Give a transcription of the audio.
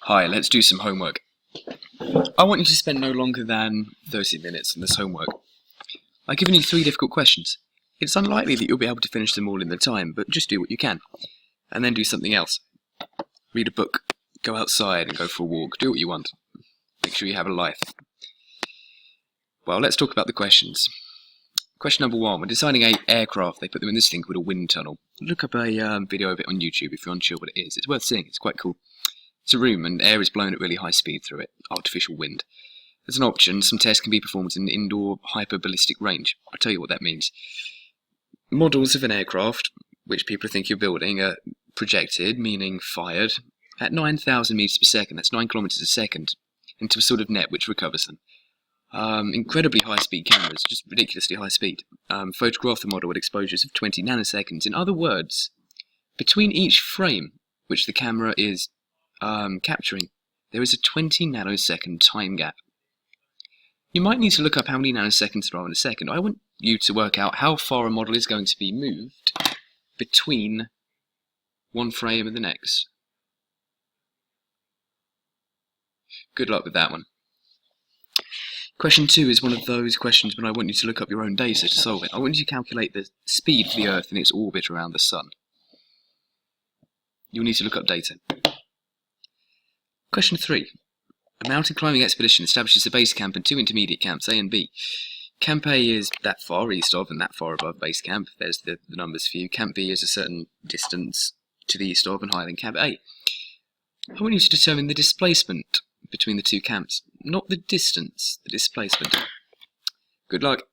Hi, let's do some homework. I want you to spend no longer than 30 minutes on this homework. I've given you 3 difficult questions. It's unlikely that you'll be able to finish them all in the time, but just do what you can. And then do something else. Read a book, go outside and go for a walk, do what you want. Make sure you have a life. Well, let's talk about the questions. Question number 1, when designing an aircraft, they put them in this thing called a wind tunnel. Look up a video of it on YouTube if you're unsure what it is. It's worth seeing, it's quite cool. It's a room and air is blown at really high speed through it, artificial wind. As an option, some tests can be performed in indoor hyperballistic range. I'll tell you what that means. Models of an aircraft, which people think you're building, are projected, meaning fired, at 9,000 meters per second, that's 9 kilometers a second, into a sort of net which recovers them. Incredibly high-speed cameras, just ridiculously high speed, photograph the model at exposures of 20 nanoseconds. In other words, between each frame which the camera is capturing, there is a 20 nanosecond time gap. You might need to look up how many nanoseconds there are in a second. I want you to work out how far a model is going to be moved between one frame and the next. Good luck with that one. Question 2 is one of those questions when I want you to look up your own data to solve it. I want you to calculate the speed of the Earth in its orbit around the Sun. You'll need to look up data. Question 3. A mountain climbing expedition establishes a base camp and 2 intermediate camps, A and B. Camp A is that far east of and that far above base camp. There's the numbers for you. Camp B is a certain distance to the east of and higher than Camp A. I want you to determine the displacement between the 2 camps. Not the distance, the displacement. Good luck.